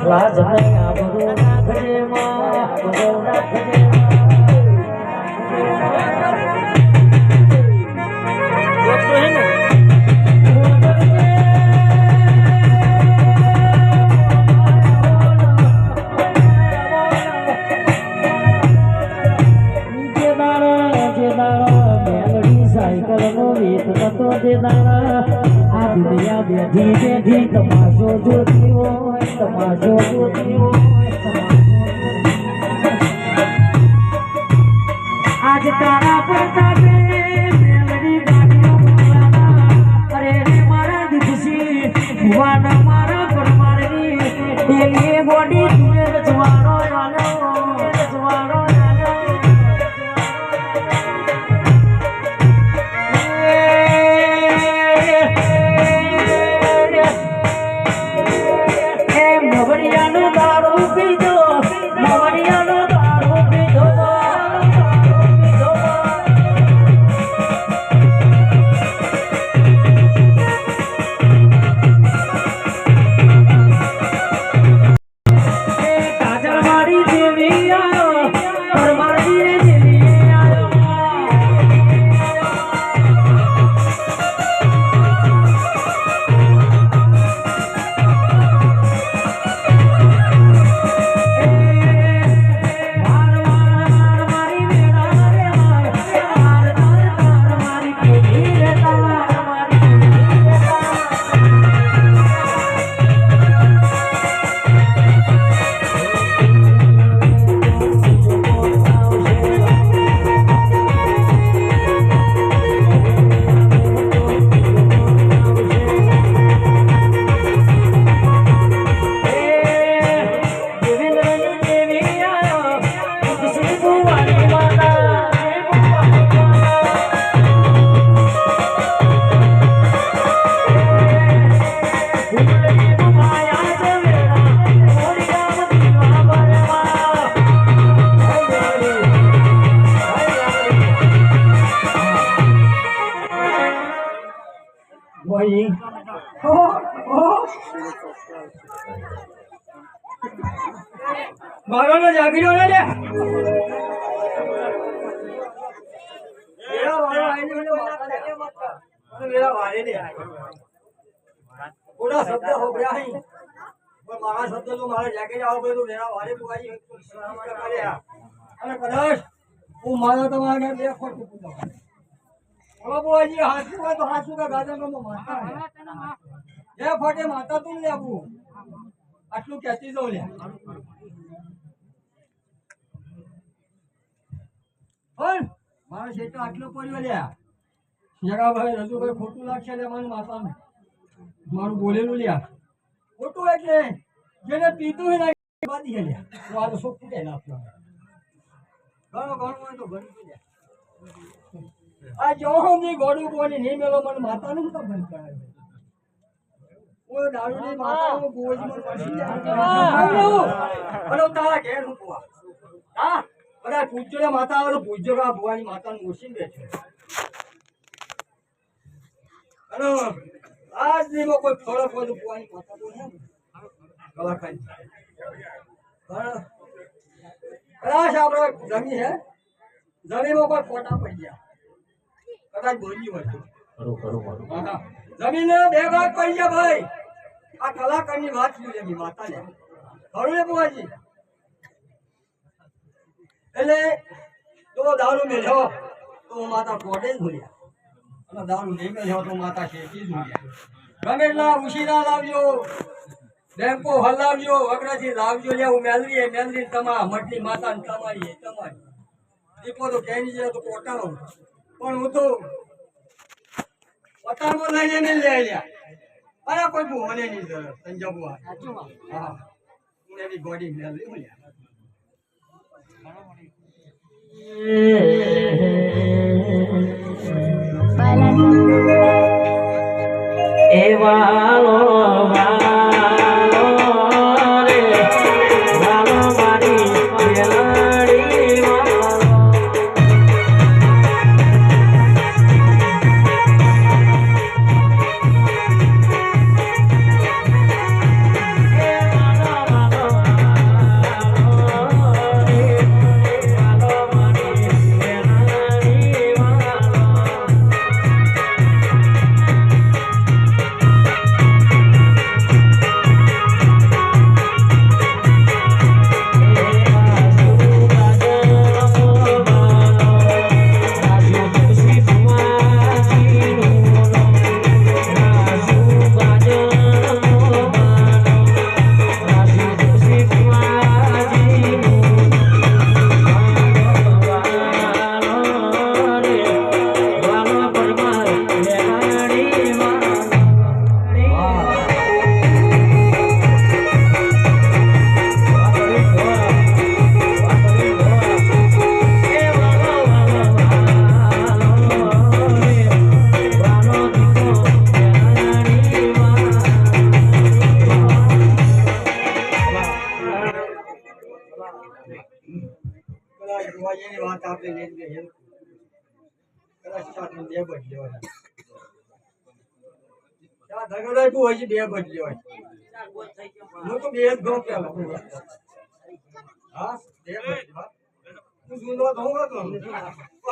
લાજ નહીં આબરૂ રાખજે માં આબરૂ રાખજે સાયકલ નો વેત નતો જે દાણા આ દુનિયા બેઠી બેઠી તમાશો જોતી હોય તમાશો જોતી હોય આજ તારા પડતા બે મેલડી ગાડીઓ બોલાના અરે રે મારા દીકસી ભુવાના મારા પરમારની એની બોડી જુએ રજવાડો રજવાડો मारो ना जागीरो ना ले मेरा वाला है नहीं मुझे माता ले मत कर मेरा वाले ले पूरा शब्द हो गया है पर मारा शब्द तो मारा जाके जाओगे तो मेरा वाले बुआई हमारा करे अरे कदाश वो मारा तो मारा ले फोट पूछो ओ बुआई हाथ का तो हाथ का गाजर में माता है ये फोटे माता तुम ले अबू आटलू कहती जो ले मारा शेट आटलो पड़्यो ल्या जगा भाई रजू भाई खोटू लागशे લે મને માતાને મારું બોલેલું લ્યા ખોટું એટલે જેને પીતું હોય ને બાદી હે લ્યા તો આ તો સો ફૂટે લાફલો ઘણો હોય તો ઘણી પી લ્યા આ જો હું ગોડું બોલી નહીં મેલો મને માતાને હું તો બંધ કરાવે ઓ દારૂની માતાનો બોજ મને પડી જાય અરે તારા ઘેર હું પોવા હા अरे पूछो माता और पूछो का बुआनी माता मुर्शिद बैठे अरे आज नहीं वो कोई थोड़ा कोई तो बुआनी माता को है कला खाई अरे आप जमी है जमी में कोई फोटा पड़ गया कदाच बोली हो करो करो करो जमीन ने बेगा पड़ गया भाई आ कलाकार ની વાત લ્યો જમી માતા ને ખરું ને બુઆજી એટલે તો દારૂ મેલ્યો તો માતા કોડે જ ભૂલ્યા અને દારૂ નહીં મેલ્યો તો માતા શેકી જ ભૂલ્યા ગમેલા ઉશીરા લાવજો બેંકો હલાવજો વગડાથી લાવજો લે હું મેલરી તમા મટલી માતા ને તમારી દીપો તો કેની જે તો કોટાનો પણ હું તો પતામાં લઈને મેલ લે લ્યા અરે કોઈ મને નહીં જરૂર સંજય બુઆ હા હું એની ગોડી મેં લઈ મળ્યા એવાલો વાલો રે વાલો મારી મેલડી વાલો એની વાત આપણે લઈને ગઈ કદાચ ચાટનું બે બદલી હોય ત્યાં ધગડાય હોય છે બે બદલી હોય હું તો બે જ ગયો પેલો હા બે બદલી હું જૂનો તો હું હતો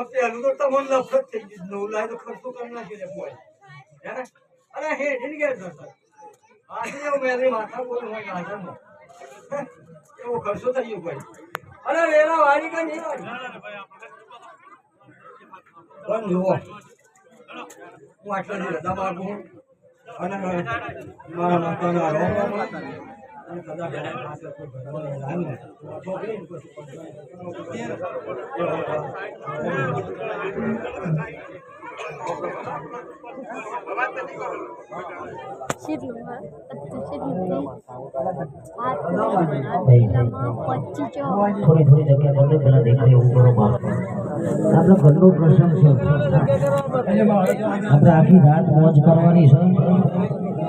પેલું તો તમને નફરત થઈ ગઈ નવું લાય તો ખર્ચો કરી નાખી દે બોય હે અરે હે ઢીલ ગયા સર આજે એવું મેરી માથા બોલ હોય ગાજરમાં એવો ખર્ચો થઈ ગયો ભાઈ અરે વેલા વાળી કઈ નહીં બંધ જુઓ હું આટલા રજા માગું અને મારા માતાના રોગમાં અને કદાચ પાસે કોઈ ભગવાન લાવીને છોકરીને થોડી થોડી જગ્યા બદલે પેલા દેખાય એવું કરો બાપ આપણો ઘરનો પ્રસંગ છે આપણે આખી રાત મોજ કરવાની છે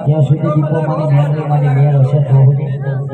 જ્યાં સુધી દીપો માની મેર હશે તો સુધી